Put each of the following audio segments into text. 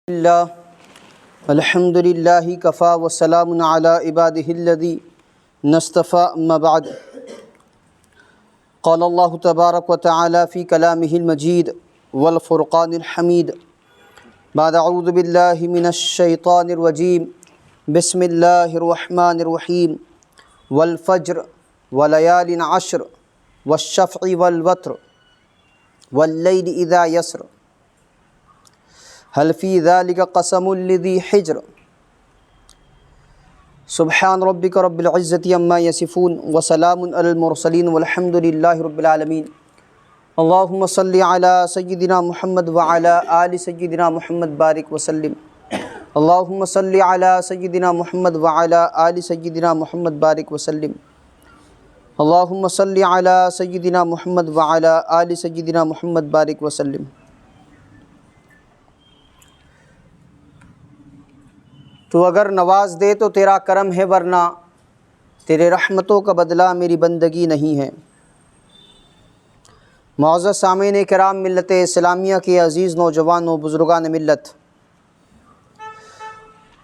الحمد للہ کفا وسلام علی عبادہ الذین اصطفیٰ اما بعد قال اللہ تبارک وتعالی فی کلامہ المجید والفرقان الحمید بعد اعوذ باللہ من الشیطان الرجیم بسم اللہ الرحمن الرحیم والفجر ولیال عشر والشفع والوتر واللیل اذا یسر هل فی ذلک قسم لذی حجر سبحان ربک رب العزة عما یصفون وسلام علی المرسلین والحمد للہ رب العالمین اللہم صلی علی سیدنا محمد وعلی آل سیدنا محمد بارک وسلم اللہم صلی علی سیدنا محمد وعلی آل سیدنا محمد بارک وسلم اللہم صلی علی سیدنا محمد وعلی آل سیدنا محمد بارک وسلم۔ تو اگر نواز دے تو تیرا کرم ہے، ورنہ تیرے رحمتوں کا بدلہ میری بندگی نہیں ہے۔ معزز سامعین کرام، ملت اسلامیہ کے عزیز نوجوانوں، بزرگان ملت،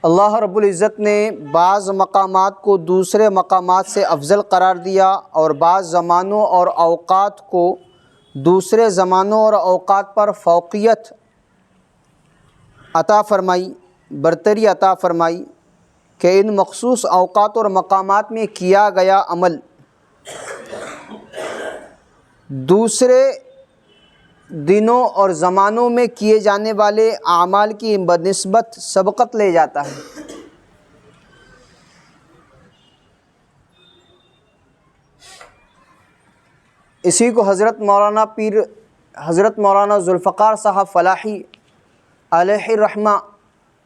اللہ رب العزت نے بعض مقامات کو دوسرے مقامات سے افضل قرار دیا اور بعض زمانوں اور اوقات کو دوسرے زمانوں اور اوقات پر فوقیت عطا فرمائی، برتری عطا فرمائی کہ ان مخصوص اوقات اور مقامات میں کیا گیا عمل دوسرے دنوں اور زمانوں میں کیے جانے والے اعمال کی بنسبت سبقت لے جاتا ہے۔ اسی کو حضرت مولانا ذوالفقار صاحب فلاحی علیہ الرحمہ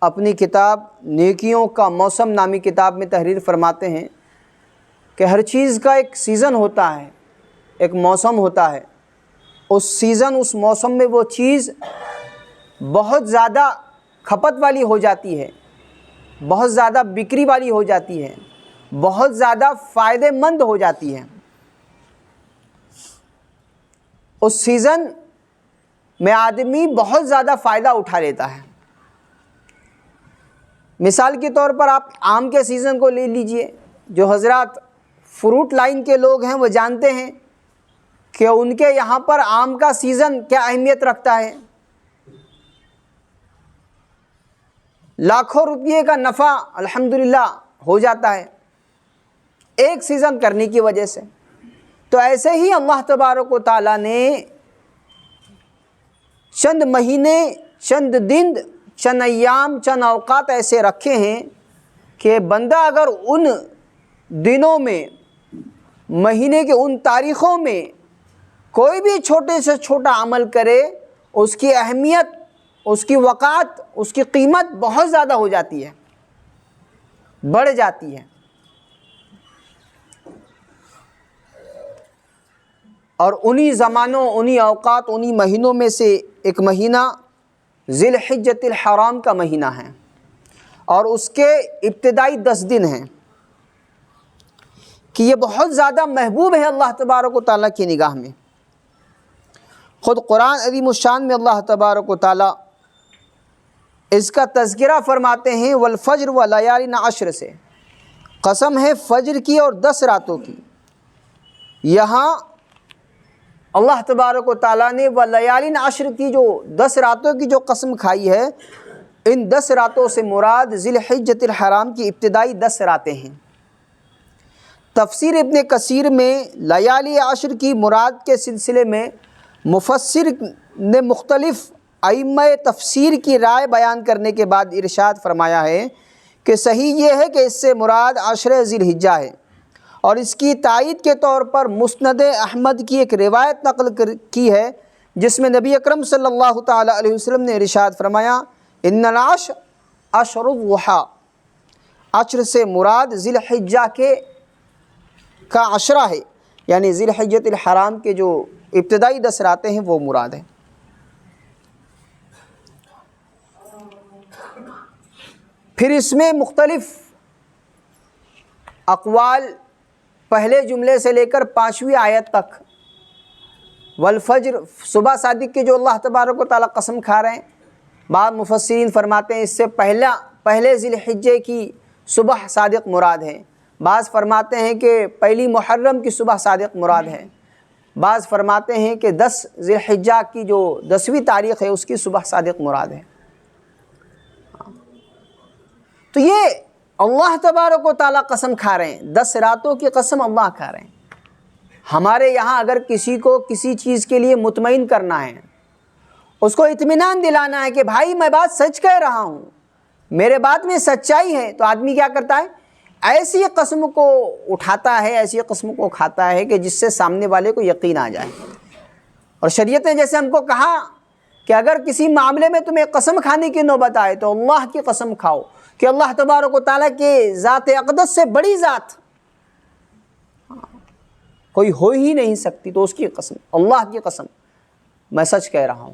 اپنی کتاب نیکیوں کا موسم نامی کتاب میں تحریر فرماتے ہیں کہ ہر چیز کا ایک سیزن ہوتا ہے، ایک موسم ہوتا ہے۔ اس سیزن، اس موسم میں وہ چیز بہت زیادہ کھپت والی ہو جاتی ہے، بہت زیادہ بکری والی ہو جاتی ہے، بہت زیادہ فائدہ مند ہو جاتی ہے۔ اس سیزن میں آدمی بہت زیادہ فائدہ اٹھا لیتا ہے۔ مثال کے طور پر آپ آم کے سیزن کو لے لیجئے۔ جو حضرات فروٹ لائن کے لوگ ہیں وہ جانتے ہیں کہ ان کے یہاں پر آم کا سیزن کیا اہمیت رکھتا ہے۔ لاکھوں روپے کا نفع الحمدللہ ہو جاتا ہے ایک سیزن کرنے کی وجہ سے۔ تو ایسے ہی اللہ تبارک و تعالیٰ نے چند مہینے، چند دن، چند ایام، چند اوقات ایسے رکھے ہیں کہ بندہ اگر ان دنوں میں، مہینے کے ان تاریخوں میں کوئی بھی چھوٹے سے چھوٹا عمل کرے، اس کی اہمیت، اس کی وقعت، اس کی قیمت بہت زیادہ ہو جاتی ہے، بڑھ جاتی ہے۔ اور انہی زمانوں، انہی اوقات، انہی مہینوں میں سے ایک مہینہ ذی الحجۃ الحرام کا مہینہ ہے، اور اس کے ابتدائی 10 دن ہیں کہ یہ بہت زیادہ محبوب ہے اللہ تبارک و تعالیٰ کی نگاہ میں۔ خود قرآن عظیم الشان میں اللہ تبارک و تعالیٰ اس کا تذکرہ فرماتے ہیں والفجر ولیال عشر سے، قسم ہے فجر کی اور 10 راتوں کی۔ یہاں اللہ تبارک و تعالیٰ نے ولیال عشر کی جو 10 راتوں کی جو قسم کھائی ہے، ان 10 راتوں سے مراد ذی الحجۃ الحرام کی ابتدائی 10 راتیں ہیں۔ تفسیر ابن کثیر میں لیالی عشر کی مراد کے سلسلے میں مفسر نے مختلف ائمہ تفسیر کی رائے بیان کرنے کے بعد ارشاد فرمایا ہے کہ صحیح یہ ہے کہ اس سے مراد عشر ذی الحجہ ہے، اور اس کی تائید کے طور پر مسند احمد کی ایک روایت نقل کی ہے جس میں نبی اکرم صلی اللہ تعالی علیہ وسلم نے ارشاد فرمایا ان العشر اشہر الضحیٰ، عشر سے مراد ذی الحجہ کا عشرہ ہے، یعنی ذی الحجۃ الحرام کے جو ابتدائی 10 راتیں ہیں وہ مراد ہیں۔ پھر اس میں مختلف اقوال پہلے جملے سے لے کر 5ویں آیت تک، والفجر صبح صادق کی جو اللہ تبارک و تعالیٰ قسم کھا رہے ہیں، بعض مفسرین فرماتے ہیں اس سے پہلے ذی الحجہ کی صبح صادق مراد ہے، بعض فرماتے ہیں کہ پہلی محرم کی صبح صادق مراد ہے، بعض فرماتے ہیں کہ 10 ذی الحجہ کی جو 10ویں تاریخ ہے اس کی صبح صادق مراد ہے۔ تو یہ اللہ تبارک و تعالیٰ قسم کھا رہے ہیں، 10 راتوں کی قسم اللہ کھا رہے ہیں۔ ہمارے یہاں اگر کسی کو کسی چیز کے لیے مطمئن کرنا ہے، اس کو اطمینان دلانا ہے کہ بھائی میں بات سچ کہہ رہا ہوں، میرے بات میں سچائی ہے، تو آدمی کیا کرتا ہے؟ ایسی قسم کو اٹھاتا ہے، ایسی قسم کو کھاتا ہے کہ جس سے سامنے والے کو یقین آ جائے۔ اور شریعت نے جیسے ہم کو کہا کہ اگر کسی معاملے میں تمہیں قسم کھانے کی نوبت آئے تو اللہ کی قسم کھاؤ کہ اللہ تبارک و تعالیٰ کے ذات اقدس سے بڑی ذات کوئی ہو ہی نہیں سکتی، تو اس کی قسم، اللہ کی قسم میں سچ کہہ رہا ہوں۔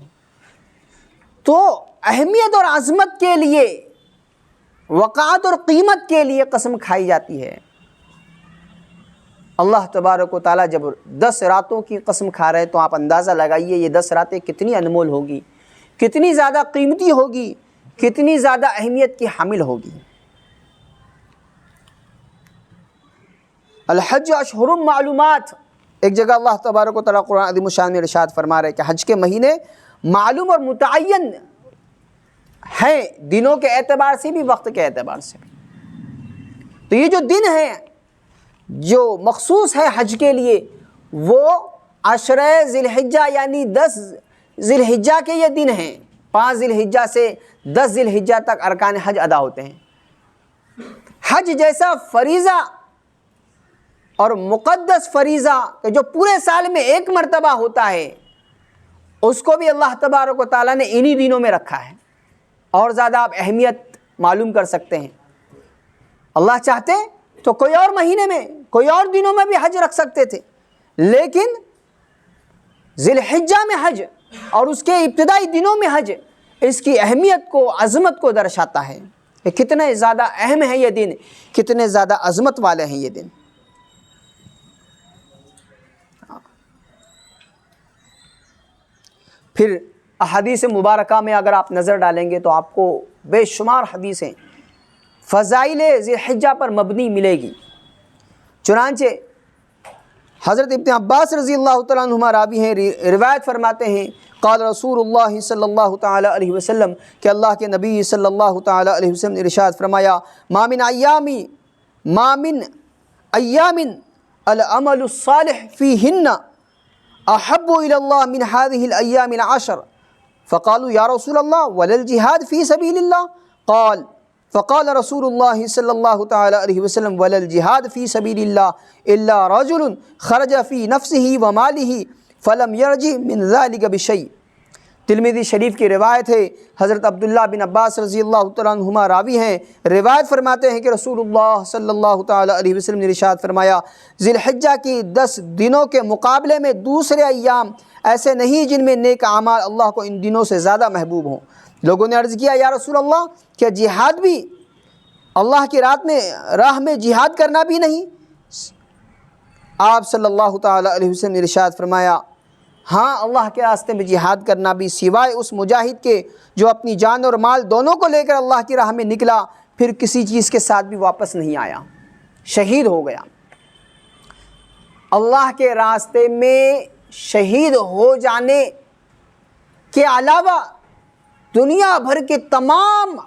تو اہمیت اور عظمت کے لیے، وقعت اور قیمت کے لیے قسم کھائی جاتی ہے۔ اللہ تبارک و تعالیٰ جب 10 راتوں کی قسم کھا رہے تو آپ اندازہ لگائیے یہ 10 راتیں کتنی انمول ہوگی، کتنی زیادہ قیمتی ہوگی، کتنی زیادہ اہمیت کی حامل ہوگی۔ الحج اشہر معلومات، ایک جگہ اللہ تبارک و تعالیٰ قرآن عظیم الشان میں ارشاد فرما رہے کہ حج کے مہینے معلوم اور متعین ہیں، دنوں کے اعتبار سے بھی، وقت کے اعتبار سے بھی۔ تو یہ جو دن ہیں جو مخصوص ہے حج کے لیے، وہ 10 ذی الحجہ یعنی 10 ذی الحجہ کے یہ دن ہیں۔ 5 ذی الحجہ سے 10 ذی الحجہ تک ارکان حج ادا ہوتے ہیں۔ حج جیسا فریضہ اور مقدس فریضہ کہ جو پورے سال میں ایک مرتبہ ہوتا ہے، اس کو بھی اللہ تبارک و تعالیٰ نے انہی دنوں میں رکھا ہے۔ اور زیادہ آپ اہمیت معلوم کر سکتے ہیں، اللہ چاہتے تو کوئی اور مہینے میں، کوئی اور دنوں میں بھی حج رکھ سکتے تھے، لیکن ذی الحجہ میں حج اور اس کے ابتدائی دنوں میں حج اس کی اہمیت کو، عظمت کو درشاتا ہے کہ کتنے زیادہ اہم ہیں یہ دن، کتنے زیادہ عظمت والے ہیں یہ دن۔ پھر احادیث مبارکہ میں اگر آپ نظر ڈالیں گے تو آپ کو بے شمار حدیثیں فضائل ذی الحجہ پر مبنی ملے گی۔ چنانچہ حضرت ابن عباس رضی اللہ تعالیٰ عنہما راوی ہیں، روایت فرماتے ہیں قال رسول اللہ صلی اللہ تعالیٰ علیہ وسلم کہ اللہ کے نبی صلی اللہ تعالیٰ علیہ وسلم نے ارشاد فرمایا ما من ایام العمل الصالح فیہن احب الی اللہ من هذه الايام العشر فقالوا یا رسول اللہ ولا الجہاد فی سبیل اللہ فقال رسول اللہ صلی اللہ تعالی علیہ وسلم ولا الجہاد فی سبیل اللہ الا رجل خرج فی نفسہ ومالہ فلم یرجع من ذلک بشیء۔ ترمذی شریف کی روایت ہے، حضرت عبداللہ بن عباس رضی اللہ تعالیٰ عنہما راوی ہیں، روایت فرماتے ہیں کہ رسول اللہ صلی اللہ تعالیٰ علیہ وسلم نے ارشاد فرمایا ذی الحجہ کی 10 دنوں کے مقابلے میں دوسرے ایام ایسے نہیں جن میں نیک اعمال اللہ کو ان دنوں سے زیادہ محبوب ہوں۔ لوگوں نے عرض کیا یا رسول اللہ کیا جہاد بھی، اللہ کی راہ میں جہاد کرنا بھی نہیں؟ آپ صلی اللہ تعالیٰ علیہ وسلم نے ارشاد فرمایا ہاں، اللہ کے راستے میں جہاد کرنا بھی، سوائے اس مجاہد کے جو اپنی جان اور مال دونوں کو لے کر اللہ کی راہ میں نکلا، پھر کسی چیز کے ساتھ بھی واپس نہیں آیا، شہید ہو گیا۔ اللہ کے راستے میں شہید ہو جانے کے علاوہ دنیا بھر کے تمام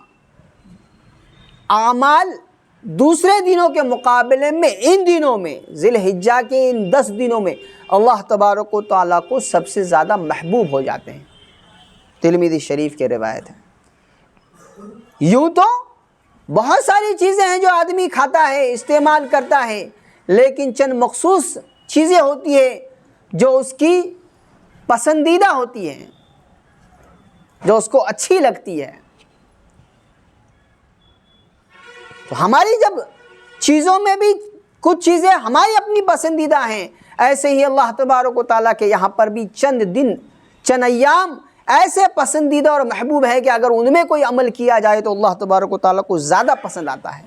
اعمال دوسرے دنوں کے مقابلے میں ان دنوں میں، ذی الحجہ کے ان 10 دنوں میں اللہ تبارک و تعالیٰ کو سب سے زیادہ محبوب ہو جاتے ہیں۔ ترمذی شریف کی روایت ہے۔ یوں تو بہت ساری چیزیں ہیں جو آدمی کھاتا ہے، استعمال کرتا ہے، لیکن چند مخصوص چیزیں ہوتی ہیں جو اس کی پسندیدہ ہوتی ہیں، جو اس کو اچھی لگتی ہے۔ تو ہماری جب چیزوں میں بھی کچھ چیزیں ہماری اپنی پسندیدہ ہیں، ایسے ہی اللہ تبارک و تعالیٰ کے یہاں پر بھی چند دن، چند ایام ایسے پسندیدہ اور محبوب ہے کہ اگر ان میں کوئی عمل کیا جائے تو اللہ تبارک و تعالیٰ کو زیادہ پسند آتا ہے۔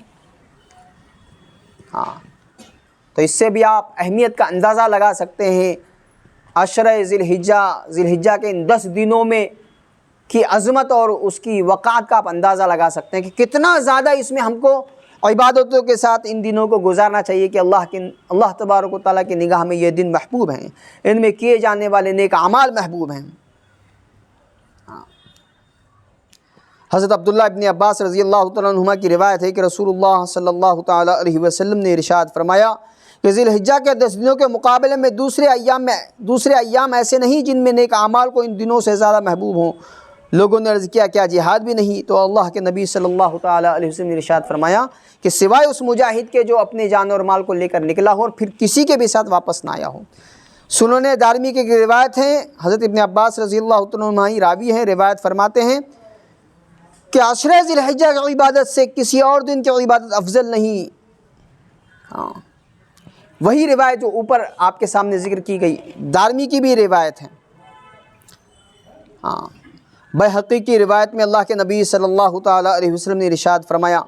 ہاں، تو اس سے بھی آپ اہمیت کا اندازہ لگا سکتے ہیں۔ 10 ذی الحجہ کے ان 10 دنوں میں کی عظمت اور اس کی وقعت کا آپ اندازہ لگا سکتے ہیں کہ کتنا زیادہ اس میں ہم کو عبادتوں کے ساتھ ان دنوں کو گزارنا چاہیے کہ اللہ تبارک و تعالیٰ کی نگاہ میں یہ دن محبوب ہیں، ان میں کیے جانے والے نیک اعمال محبوب ہیں۔ حضرت عبداللہ ابن عباس رضی اللہ تعالیٰ عنہما کی روایت ہے کہ رسول اللہ صلی اللہ تعالیٰ علیہ وسلم نے ارشاد فرمایا کہ ذی الحجہ کے 10 دنوں کے مقابلے میں دوسرے ایام ایسے نہیں جن میں نیک اعمال کو ان دنوں سے زیادہ محبوب ہوں۔ لوگوں نے عرض کیا کیا جہاد بھی نہیں؟ تو اللہ کے نبی صلی اللہ تعالیٰ علیہ وسلم نے ارشاد فرمایا کہ سوائے اس مجاہد کے جو اپنے جان اور مال کو لے کر نکلا ہو اور پھر کسی کے بھی ساتھ واپس نہ آیا ہو۔ سنن دارمی کی روایت ہے، حضرت ابن عباس رضی اللہ تعالیٰ عنہ ہی راوی ہیں، روایت فرماتے ہیں کہ عشرہ ذی الحجہ کی عبادت سے کسی اور دن کی عبادت افضل نہیں۔ وہی روایت جو اوپر آپ کے سامنے ذکر کی گئی دارمی کی بھی روایت ہے۔ بیہقی کی روایت میں اللہ کے نبی صلی اللہ تعالیٰ علیہ وسلم نے ارشاد فرمایا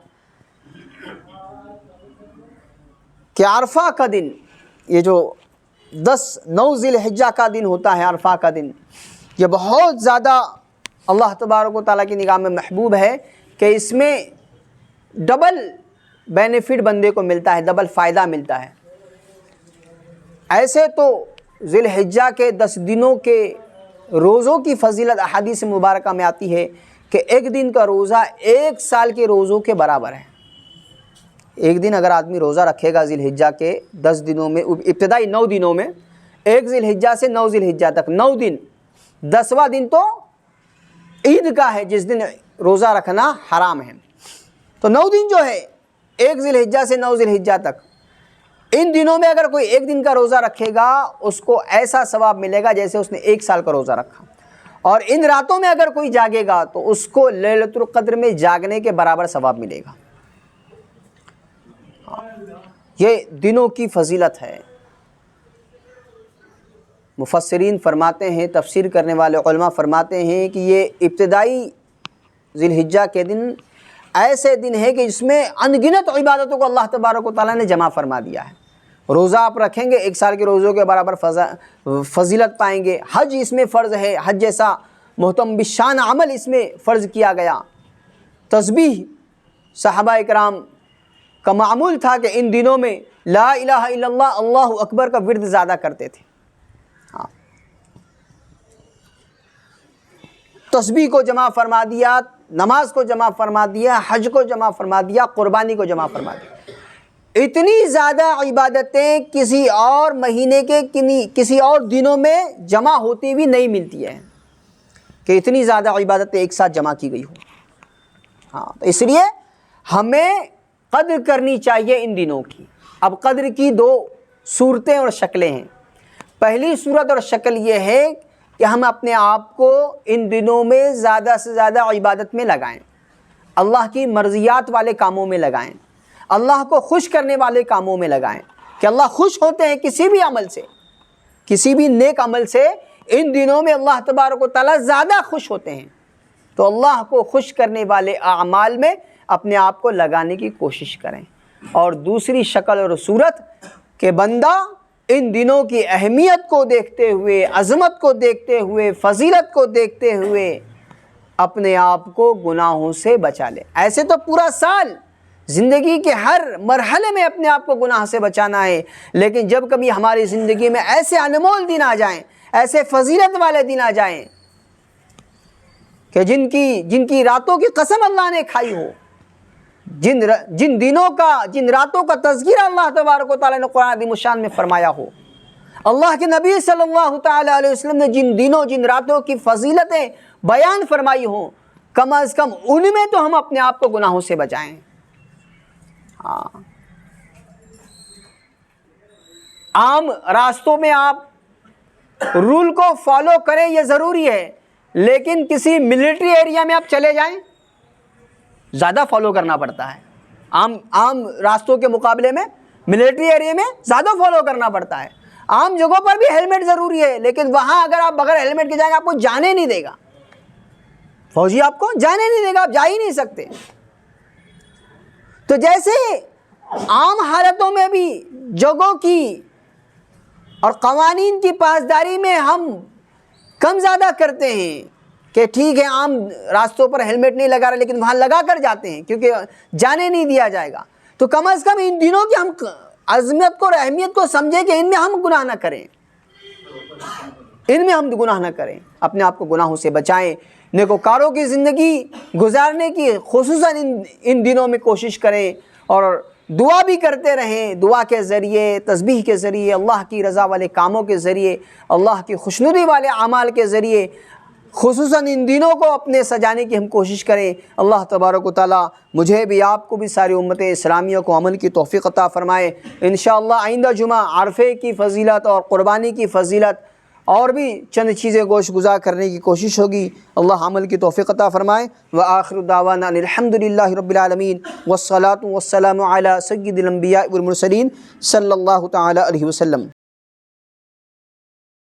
کہ عرفہ کا دن، یہ جو 9 ذی الحجہ کا دن ہوتا ہے، عرفہ کا دن، یہ بہت زیادہ اللہ تبارک و تعالیٰ کی نگاہ میں محبوب ہے کہ اس میں ڈبل بینیفٹ بندے کو ملتا ہے، ڈبل فائدہ ملتا ہے۔ ایسے تو ذی الحجہ کے 10 دنوں کے روزوں کی فضیلت احادیث مبارکہ میں آتی ہے کہ ایک دن کا روزہ 1 سال کے روزوں کے برابر ہے۔ ایک دن اگر آدمی روزہ رکھے گا ذی الحجہ کے 10 دنوں میں، ابتدائی 9 دنوں میں، 1 ذی الحجہ سے 9 ذی الحجہ تک 9 دن، 10واں دن تو عید کا ہے جس دن روزہ رکھنا حرام ہے، تو 9 دن جو ہے 1 ذی الحجہ سے 9 ذی الحجہ تک، ان دنوں میں اگر کوئی ایک دن کا روزہ رکھے گا اس کو ایسا ثواب ملے گا جیسے اس نے 1 سال کا روزہ رکھا، اور ان راتوں میں اگر کوئی جاگے گا تو اس کو لیلۃ القدر میں جاگنے کے برابر ثواب ملے گا۔ یہ دنوں کی فضیلت ہے۔ مفسرین فرماتے ہیں، تفسیر کرنے والے علماء فرماتے ہیں کہ یہ ابتدائی ذی الحجہ کے دن ایسے دن ہے کہ جس میں انگنت عبادتوں کو اللہ تبارک و تعالیٰ نے جمع فرما دیا ہے۔ روزہ آپ رکھیں گے 1 سال کے روزوں کے برابر فضیلت پائیں گے۔ حج اس میں فرض ہے، حج جیسا محترم بشان عمل اس میں فرض کیا گیا۔ تسبیح صحابہ اکرام کا معمول تھا کہ ان دنوں میں لا الہ الا اللہ، اللہ اکبر کا ورد زیادہ کرتے تھے۔ تسبیح کو جمع فرما دیا، نماز کو جمع فرما دیا، حج کو جمع فرما دیا، قربانی کو جمع فرما دیا۔ اتنی زیادہ عبادتیں کسی اور مہینے کے کسی اور دنوں میں جمع ہوتی بھی نہیں ملتی ہے کہ اتنی زیادہ عبادتیں ایک ساتھ جمع کی گئی ہوں۔ تو اس لیے ہمیں قدر کرنی چاہیے ان دنوں کی۔ اب قدر کی 2 صورتیں اور شکلیں ہیں۔ پہلی صورت اور شکل یہ ہے کہ ہم اپنے آپ کو ان دنوں میں زیادہ سے زیادہ عبادت میں لگائیں، اللہ کی مرضیات والے کاموں میں لگائیں، اللہ کو خوش کرنے والے کاموں میں لگائیں، کہ اللہ خوش ہوتے ہیں کسی بھی عمل سے، کسی بھی نیک عمل سے ان دنوں میں اللہ تبارک و تعالیٰ زیادہ خوش ہوتے ہیں۔ تو اللہ کو خوش کرنے والے اعمال میں اپنے آپ کو لگانے کی کوشش کریں۔ اور دوسری شکل اور صورت کہ بندہ ان دنوں کی اہمیت کو دیکھتے ہوئے، عظمت کو دیکھتے ہوئے، فضیلت کو دیکھتے ہوئے اپنے آپ کو گناہوں سے بچا لے۔ ایسے تو پورا سال زندگی کے ہر مرحلے میں اپنے آپ کو گناہ سے بچانا ہے، لیکن جب کبھی ہماری زندگی میں ایسے انمول دن آ جائیں، ایسے فضیلت والے دن آ جائیں کہ جن کی راتوں کی قسم اللہ نے کھائی ہو، جن راتوں کا تذکرہ اللہ تبارک و تعالیٰ نے قرآن عظیم الشان میں فرمایا ہو، اللہ کے نبی صلی اللہ تعالیٰ علیہ وسلم نے جن راتوں کی فضیلتیں بیان فرمائی ہوں، کم از کم ان میں تو ہم اپنے آپ کو گناہوں سے بچائیں۔ عام راستوں میں آپ رول کو فالو کریں یہ ضروری ہے، لیکن کسی ملٹری ایریا میں آپ چلے جائیں زیادہ فالو کرنا پڑتا ہے۔ عام راستوں کے مقابلے میں ملٹری ایریا میں زیادہ فالو کرنا پڑتا ہے۔ عام جگہوں پر بھی ہیلمٹ ضروری ہے، لیکن وہاں اگر آپ بغیر ہیلمٹ کے جائیں گے آپ کو جانے نہیں دے گا، فوجی آپ کو جانے نہیں دے گا، آپ جا ہی نہیں سکتے۔ تو جیسے عام حالتوں میں بھی جگہوں کی اور قوانین کی پاسداری میں ہم کم زیادہ کرتے ہیں، کہ ٹھیک ہے عام راستوں پر ہیلمٹ نہیں لگا رہے لیکن وہاں لگا کر جاتے ہیں کیونکہ جانے نہیں دیا جائے گا، تو کم از کم ان دنوں کی ہم عظمت کو اور اہمیت کو سمجھیں کہ ان میں ہم گناہ نہ کریں، ان میں ہم گناہ نہ کریں، اپنے آپ کو گناہوں سے بچائیں، نیکوکاروں کی زندگی گزارنے کی خصوصاً ان دنوں میں کوشش کریں، اور دعا بھی کرتے رہیں، دعا کے ذریعے، تسبیح کے ذریعے، اللہ کی رضا والے کاموں کے ذریعے، اللہ کی خوشنودی والے اعمال کے ذریعے خصوصاً ان دنوں کو اپنے سجانے کی ہم کوشش کریں۔ اللہ تبارک و تعالیٰ مجھے بھی، آپ کو بھی، ساری امت اسلامیہ کو عمل کی توفیق عطا فرمائے۔ انشاءاللہ آئندہ جمعہ عرفے کی فضیلت اور قربانی کی فضیلت اور بھی چند چیزیں گوش گزار کرنے کی کوشش ہوگی۔ اللہ عمل کی توفیق عطا فرمائے۔ وآخر دعوانا ان الحمدللہ رب العالمین والصلاة والسلام علی سید الانبیاء والمرسلین صلی اللہ تعالی علیہ وسلم۔